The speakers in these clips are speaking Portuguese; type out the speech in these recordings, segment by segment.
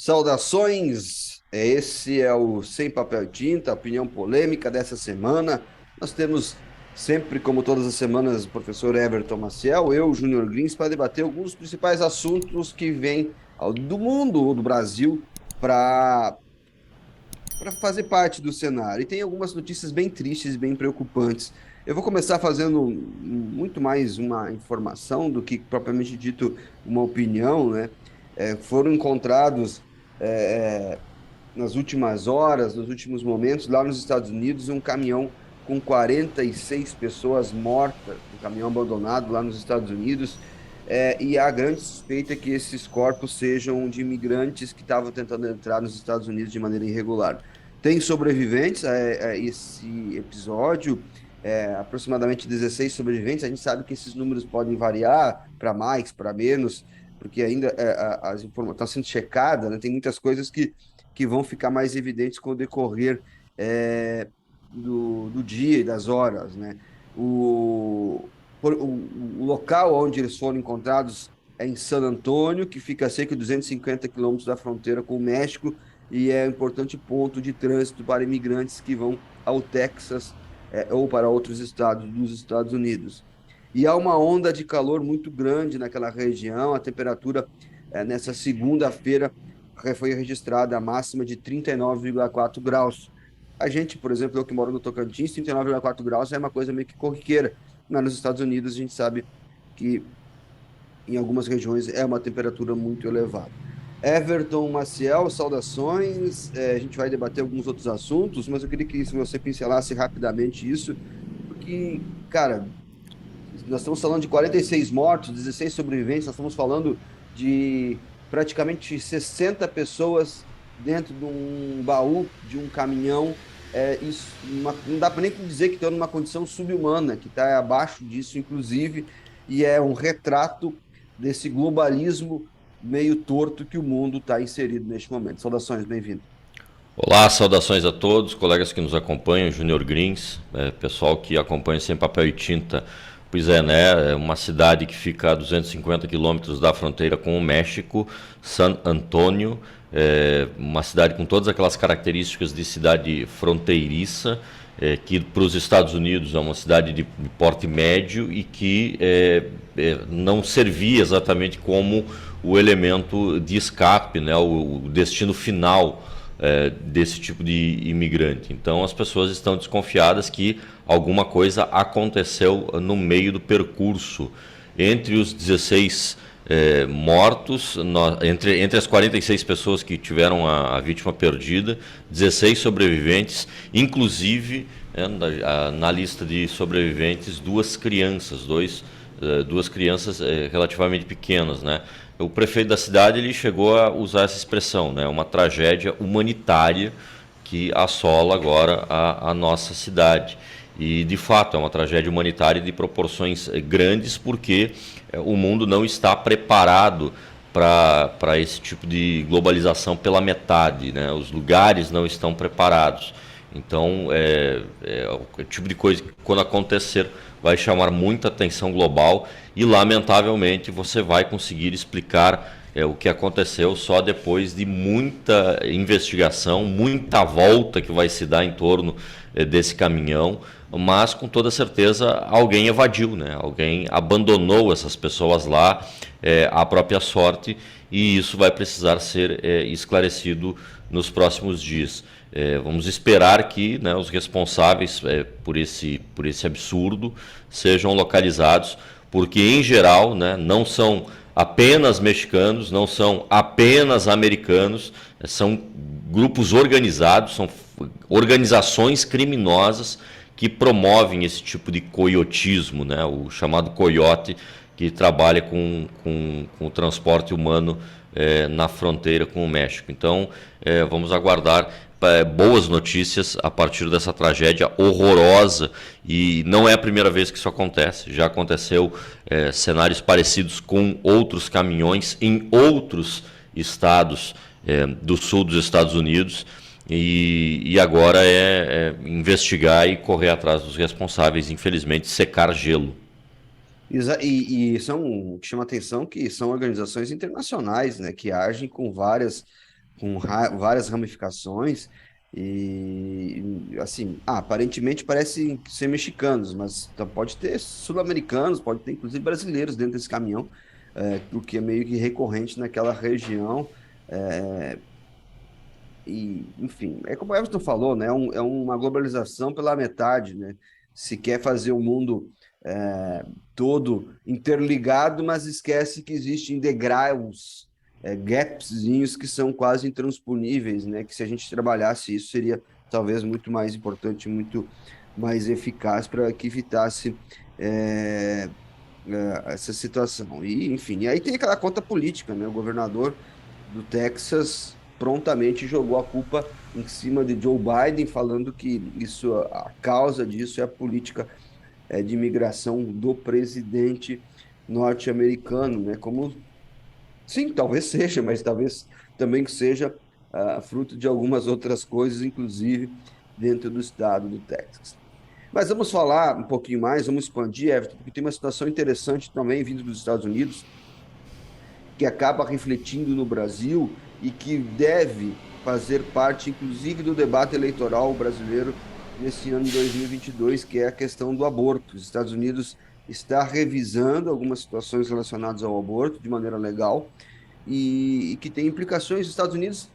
Saudações! Esse é o Sem Papel e Tinta, a opinião polêmica dessa semana. Nós temos sempre, como todas as semanas, o professor Everton Maciel, eu, Júnior Grins, para debater alguns dos principais assuntos que vêm do mundo ou do Brasil para fazer parte do cenário. E tem algumas notícias bem tristes e bem preocupantes. Eu vou começar fazendo muito mais uma informação do que propriamente dito uma opinião, né? Foram encontrados é, nas últimas horas, nos últimos momentos, lá nos Estados Unidos, um caminhão com 46 pessoas mortas, um caminhão abandonado lá nos Estados Unidos, e a grande suspeita é que esses corpos sejam de imigrantes que estavam tentando entrar nos Estados Unidos de maneira irregular. Tem sobreviventes a esse episódio, aproximadamente 16 sobreviventes. A gente sabe que esses números podem variar para mais, para menos, porque ainda as informações estão sendo checadas, né? Tem muitas coisas que vão ficar mais evidentes com o decorrer é, do dia e das horas, né? O local onde eles foram encontrados é em San Antônio, que fica a cerca de 250 quilômetros da fronteira com o México e é um importante ponto de trânsito para imigrantes que vão ao Texas, ou para outros estados dos Estados Unidos. E há uma onda de calor muito grande naquela região, a temperatura nessa segunda-feira foi registrada a máxima de 39,4 graus. A gente, por exemplo, eu que moro no Tocantins, 39,4 graus é uma coisa meio que corriqueira, mas nos Estados Unidos a gente sabe que em algumas regiões é uma temperatura muito elevada. Everton Maciel, saudações. A gente vai debater alguns outros assuntos, mas eu queria que você pincelasse rapidamente isso, porque, cara, nós estamos falando de 46 mortos, 16 sobreviventes, nós estamos falando de praticamente 60 pessoas dentro de um baú de um caminhão. Não dá para nem dizer que estão numa condição subhumana, que está abaixo disso, inclusive, e é um retrato desse globalismo meio torto que o mundo está inserido neste momento. Saudações, bem-vindo. Olá, saudações a todos, colegas que nos acompanham, Júnior Grins, pessoal que acompanha Sem Papel e Tinta. Pois é, né? É uma cidade que fica a 250 quilômetros da fronteira com o México, San Antônio, uma cidade com todas aquelas características de cidade fronteiriça, que para os Estados Unidos é uma cidade de porte médio e que não servia exatamente como o elemento de escape, né? O destino final desse tipo de imigrante. Então as pessoas estão desconfiadas que alguma coisa aconteceu no meio do percurso. Entre os 16 mortos, entre as 46 pessoas que tiveram a vítima perdida, 16 sobreviventes, inclusive na lista de sobreviventes, duas crianças relativamente pequenas, né? O prefeito da cidade ele chegou a usar essa expressão, né? Uma tragédia humanitária que assola agora a nossa cidade. E, de fato, é uma tragédia humanitária de proporções grandes, porque o mundo não está preparado para esse tipo de globalização pela metade, né? Os lugares não estão preparados. Então, é o tipo de coisa que, quando acontecer, vai chamar muita atenção global e, lamentavelmente, você vai conseguir explicar o que aconteceu só depois de muita investigação, muita volta que vai se dar em torno desse caminhão, mas com toda certeza alguém evadiu, né? Alguém abandonou essas pessoas lá à própria sorte, e isso vai precisar ser esclarecido nos próximos dias. Vamos esperar que, né, os responsáveis por esse absurdo sejam localizados, porque em geral, né, não são apenas mexicanos, não são apenas americanos, são grupos organizados, são organizações criminosas que promovem esse tipo de coiotismo, né, o chamado coiote, que trabalha com o transporte humano na fronteira com o México. Então, vamos aguardar boas notícias a partir dessa tragédia horrorosa, e não é a primeira vez que isso acontece. Já aconteceu cenários parecidos com outros caminhões em outros estados do sul dos Estados Unidos, e agora investigar e correr atrás dos responsáveis, infelizmente secar gelo. O que chama atenção que são organizações internacionais, né, que agem com várias com várias ramificações e assim, aparentemente parecem ser mexicanos, mas pode ter sul-americanos, pode ter inclusive brasileiros dentro desse caminhão, o que é meio que recorrente naquela região. é, e, enfim, é como o Everton falou, né? É uma globalização pela metade, né? Se quer fazer o mundo todo interligado, mas esquece que existem degraus, gapzinhos que são quase intransponíveis, né? Que se a gente trabalhasse isso, seria talvez muito mais importante, muito mais eficaz para que evitasse é, essa situação. E, enfim, e aí tem aquela conta política, né? O governador do Texas prontamente jogou a culpa em cima de Joe Biden, falando que isso, a causa disso é a política de imigração do presidente norte-americano, né? Como, sim, talvez seja, mas talvez também que seja fruto de algumas outras coisas, inclusive dentro do estado do Texas. Mas vamos falar um pouquinho mais, vamos expandir, Everton, porque tem uma situação interessante também vindo dos Estados Unidos, que acaba refletindo no Brasil e que deve fazer parte, inclusive, do debate eleitoral brasileiro nesse ano de 2022, que é a questão do aborto. Os Estados Unidos está revisando algumas situações relacionadas ao aborto de maneira legal e que tem implicações. Os Estados Unidos,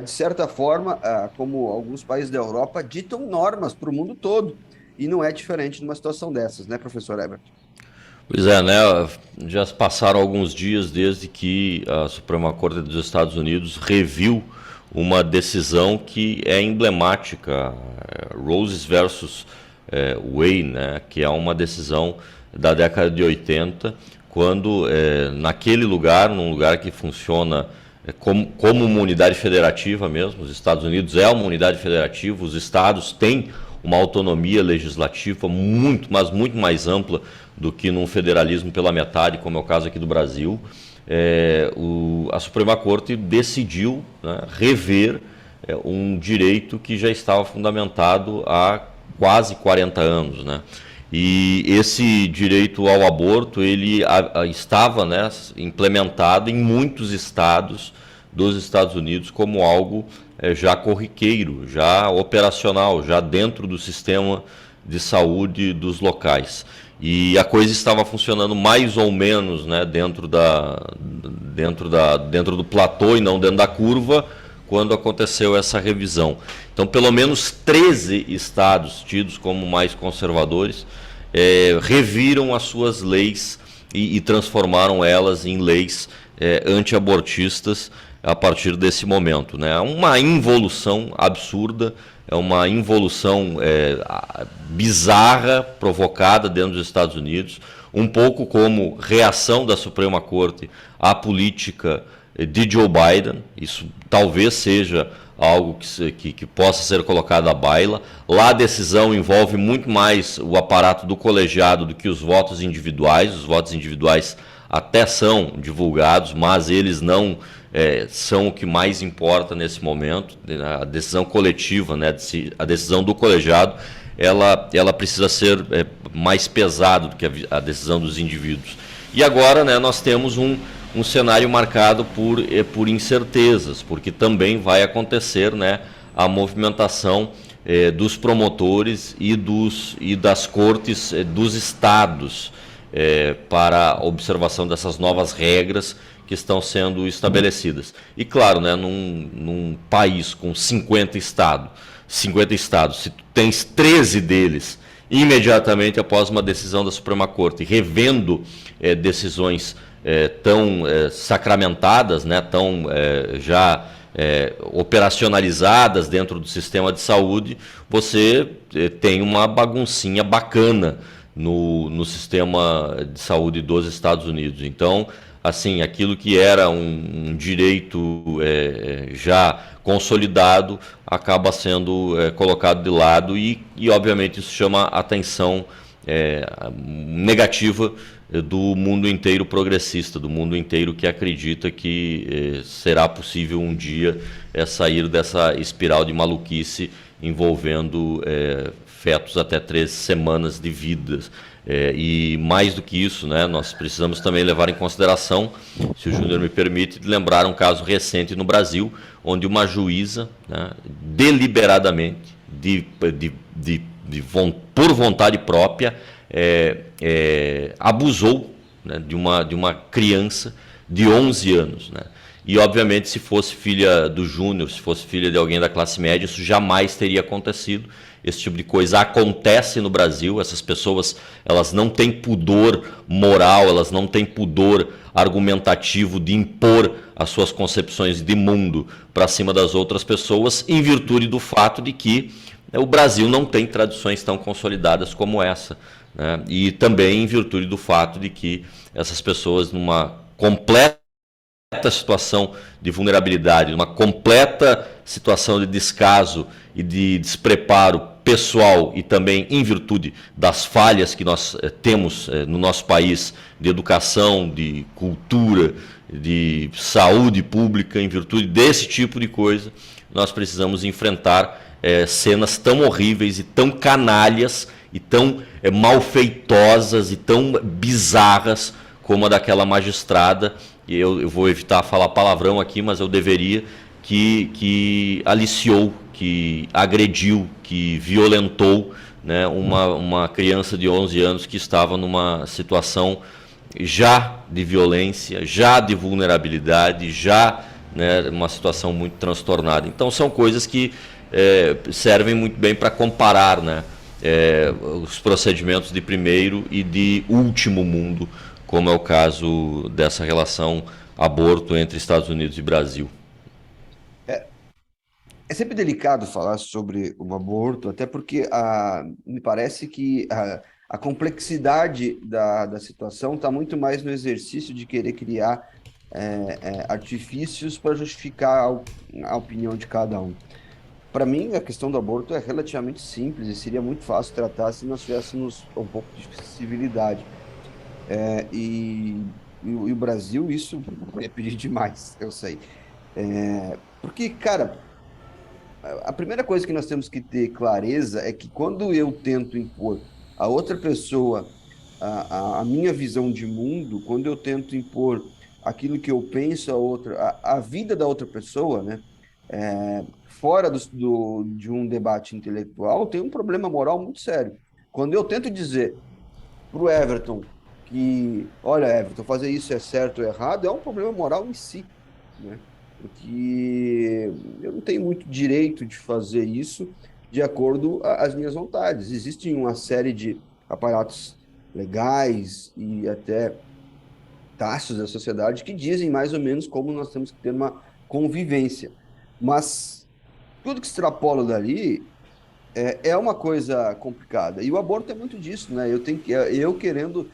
de certa forma, como alguns países da Europa, ditam normas para o mundo todo. E não é diferente numa situação dessas, né, professor Everton? Pois é, né? Já se passaram alguns dias desde que a Suprema Corte dos Estados Unidos reviu uma decisão que é emblemática, Rose versus Wade, né? Que é uma decisão da década de 80, quando naquele lugar, num lugar que funciona como uma unidade federativa mesmo, os Estados Unidos é uma unidade federativa, os estados têm uma autonomia legislativa muito, mas muito mais ampla do que num federalismo pela metade, como é o caso aqui do Brasil. A Suprema Corte decidiu, né, rever um direito que já estava fundamentado há quase 40 anos, né? E esse direito ao aborto ele estava, né, implementado em muitos estados dos Estados Unidos como algo já corriqueiro, já operacional, já dentro do sistema de saúde dos locais. E a coisa estava funcionando mais ou menos, né, dentro do platô e não dentro da curva, quando aconteceu essa revisão. Então, pelo menos 13 estados tidos como mais conservadores reviram as suas leis e transformaram elas em leis anti-abortistas a partir desse momento, né? Uma involução absurda, é uma involução bizarra provocada dentro dos Estados Unidos, um pouco como reação da Suprema Corte à política de Joe Biden. Isso talvez seja algo que possa ser colocado à baila. Lá a decisão envolve muito mais o aparato do colegiado do que os votos individuais. Os votos individuais até são divulgados, mas eles não são o que mais importa nesse momento. A decisão coletiva, né, a decisão do colegiado, ela precisa ser mais pesada do que a decisão dos indivíduos. E agora, né, nós temos um cenário marcado por incertezas, porque também vai acontecer, né, a movimentação dos promotores e das cortes dos estados para a observação dessas novas regras que estão sendo estabelecidas. E claro, né, num país com 50 estados, se tu tens 13 deles imediatamente após uma decisão da Suprema Corte, revendo decisões tão sacramentadas, né, tão já operacionalizadas dentro do sistema de saúde, você tem uma baguncinha bacana no sistema de saúde dos Estados Unidos. Então, assim, aquilo que era um direito já consolidado acaba sendo colocado de lado e, obviamente, isso chama a atenção negativa do mundo inteiro progressista, do mundo inteiro que acredita que será possível um dia sair dessa espiral de maluquice envolvendo fetos até 13 semanas de vida. E mais do que isso, né, nós precisamos também levar em consideração, se o Júnior me permite, lembrar um caso recente no Brasil, onde uma juíza, né, deliberadamente, por vontade própria, abusou, né, de uma criança de 11 anos. Né? E, obviamente, se fosse filha do Júnior, se fosse filha de alguém da classe média, isso jamais teria acontecido. Esse tipo de coisa acontece no Brasil. Essas pessoas, elas não têm pudor moral, elas não têm pudor argumentativo de impor as suas concepções de mundo para cima das outras pessoas, em virtude do fato de que o Brasil não tem tradições tão consolidadas como essa. Né? E também em virtude do fato de que essas pessoas, numa completa situação de vulnerabilidade, uma completa situação de descaso e de despreparo pessoal e também em virtude das falhas que nós temos no nosso país de educação, de cultura, de saúde pública, em virtude desse tipo de coisa, nós precisamos enfrentar cenas tão horríveis e tão canalhas e tão malfeitosas e tão bizarras como a daquela magistrada, e eu vou evitar falar palavrão aqui, mas eu deveria, que aliciou, que agrediu, que violentou, né, uma criança de 11 anos que estava numa situação já de violência, já de vulnerabilidade, já, né, uma situação muito transtornada. Então são coisas que servem muito bem para comparar, né, os procedimentos de primeiro e de último mundo, como é o caso dessa relação aborto entre Estados Unidos e Brasil. É sempre delicado falar sobre o aborto, até porque me parece que a complexidade da situação está muito mais no exercício de querer criar artifícios para justificar a opinião de cada um. Para mim, a questão do aborto é relativamente simples e seria muito fácil tratar se nós tivéssemos um pouco de civilidade. É, e o Brasil, isso é pedir demais, eu sei. Porque, cara, a primeira coisa que nós temos que ter clareza é que quando eu tento impor a outra pessoa a minha visão de mundo, quando eu tento impor aquilo que eu penso a vida da outra pessoa, né, fora de um debate intelectual, tem um problema moral muito sério. Quando eu tento dizer para o Everton que, olha, Everton, fazer isso é certo ou errado, é um problema moral em si, né? Porque eu não tenho muito direito de fazer isso de acordo às minhas vontades. Existe uma série de aparatos legais e até taxas da sociedade que dizem mais ou menos como nós temos que ter uma convivência. Mas tudo que extrapola dali é uma coisa complicada. E o aborto é muito disso, né? Eu querendo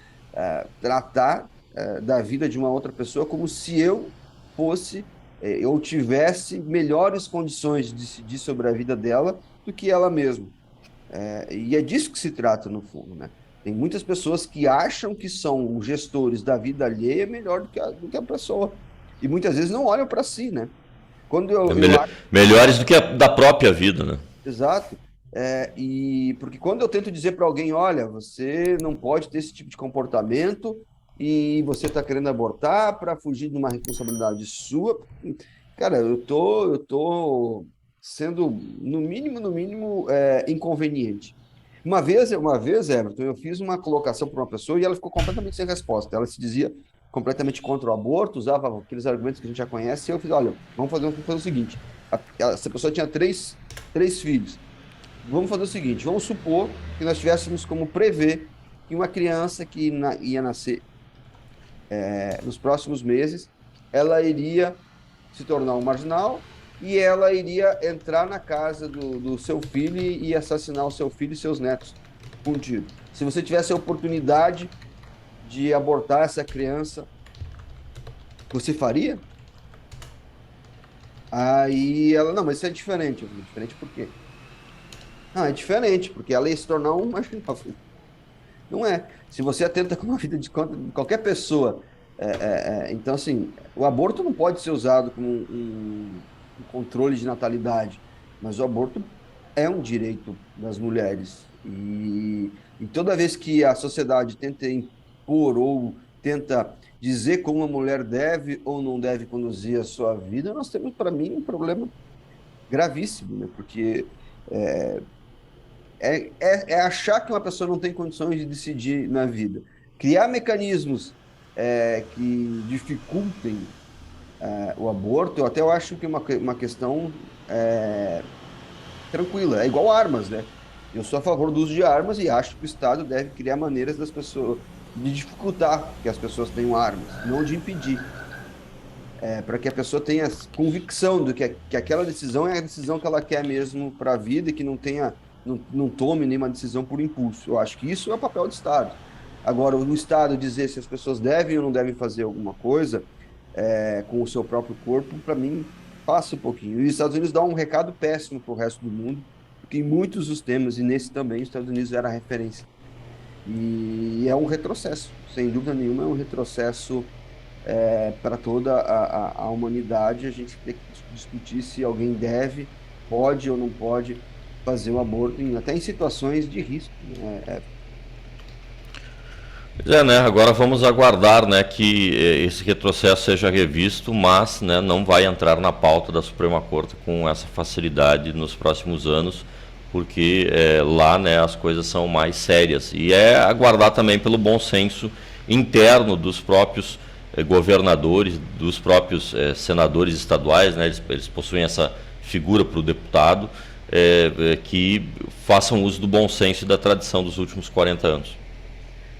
tratar da vida de uma outra pessoa como se eu fosse, eu tivesse melhores condições de decidir sobre a vida dela do que ela mesma. E é disso que se trata, no fundo, né? Tem muitas pessoas que acham que são gestores da vida alheia melhor do que a pessoa. E muitas vezes não olham para si, né? Quando eu acho. Melhores do que a da própria vida, né? Exato. E porque quando eu tento dizer para alguém, olha, você não pode ter esse tipo de comportamento e você está querendo abortar para fugir de uma responsabilidade sua, cara, eu tô sendo no mínimo, inconveniente. Uma vez, Everton, eu fiz uma colocação para uma pessoa e ela ficou completamente sem resposta. Ela se dizia completamente contra o aborto, usava aqueles argumentos que a gente já conhece. E eu fiz, olha, vamos fazer o seguinte: essa pessoa tinha três filhos. Vamos fazer o seguinte: vamos supor que nós tivéssemos como prever que uma criança que ia nascer nos próximos meses, ela iria se tornar um marginal e ela iria entrar na casa do seu filho e assassinar o seu filho e seus netos com um tiro. Se você tivesse a oportunidade de abortar essa criança, você faria? Aí ela, não, mas isso é diferente. Eu falei, diferente por quê? Não, é diferente, porque ela ia se tornar um marginal. Não é. Se você atenta com a vida de qualquer pessoa, então, assim, o aborto não pode ser usado como um controle de natalidade, mas o aborto é um direito das mulheres. E toda vez que a sociedade tenta impor ou tenta dizer como uma mulher deve ou não deve conduzir a sua vida, nós temos, para mim, um problema gravíssimo, né? Porque é achar que uma pessoa não tem condições de decidir na vida. Criar mecanismos que dificultem o aborto, eu acho que é uma questão tranquila. É igual armas, né? Eu sou a favor do uso de armas e acho que o Estado deve criar maneiras das pessoas de dificultar que as pessoas tenham armas, não de impedir, para que a pessoa tenha convicção de que aquela decisão é a decisão que ela quer mesmo para a vida e que não tome nenhuma decisão por impulso. Eu acho que isso é o papel do Estado. Agora, o Estado dizer se as pessoas devem ou não devem fazer alguma coisa com o seu próprio corpo, para mim, passa um pouquinho. E os Estados Unidos dão um recado péssimo para o resto do mundo, porque em muitos dos temas, e nesse também, os Estados Unidos era a referência. E é um retrocesso, sem dúvida nenhuma, é um retrocesso para toda a humanidade. A gente tem que discutir se alguém deve, pode ou não pode fazer o aborto, até em situações de risco, né? Pois é, né? Agora vamos aguardar, né, que esse retrocesso seja revisto, mas, né, não vai entrar na pauta da Suprema Corte com essa facilidade nos próximos anos, porque lá, né, as coisas são mais sérias. E é aguardar também pelo bom senso interno dos próprios governadores, dos próprios senadores estaduais, né? Eles possuem essa figura para o deputado, que façam uso do bom senso e da tradição dos últimos 40 anos.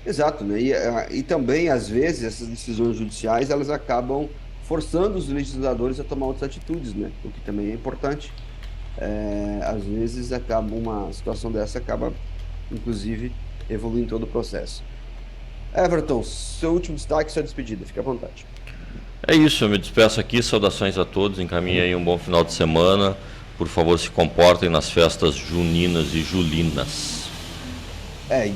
Exato, né? E também, às vezes, essas decisões judiciais, elas acabam forçando os legisladores a tomar outras atitudes, né? O que também é importante. Às vezes, uma situação dessa acaba, inclusive, evoluindo todo o processo. Everton, seu último destaque, sua despedida, fique à vontade. É isso, eu me despeço aqui, saudações a todos, encaminhe aí um bom final de semana. Por favor, se comportem nas festas juninas e julinas.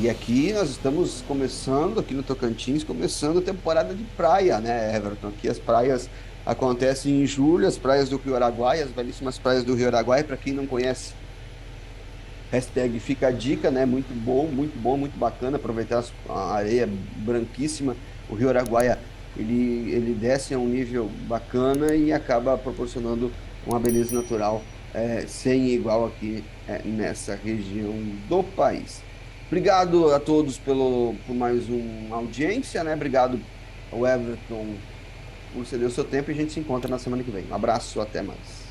E aqui nós estamos começando, aqui no Tocantins, começando a temporada de praia, né, Everton? Aqui as praias acontecem em julho, as praias do Rio Araguaia, as belíssimas praias do Rio Araguaia, para quem não conhece, hashtag fica a dica, né? Muito bom, muito bacana aproveitar a areia branquíssima. O Rio Araguaia, ele desce a um nível bacana e acaba proporcionando uma beleza natural sem igual aqui nessa região do país. Obrigado a todos por mais uma audiência, né? Obrigado ao Everton por ceder o seu tempo e a gente se encontra na semana que vem. Um abraço, até mais.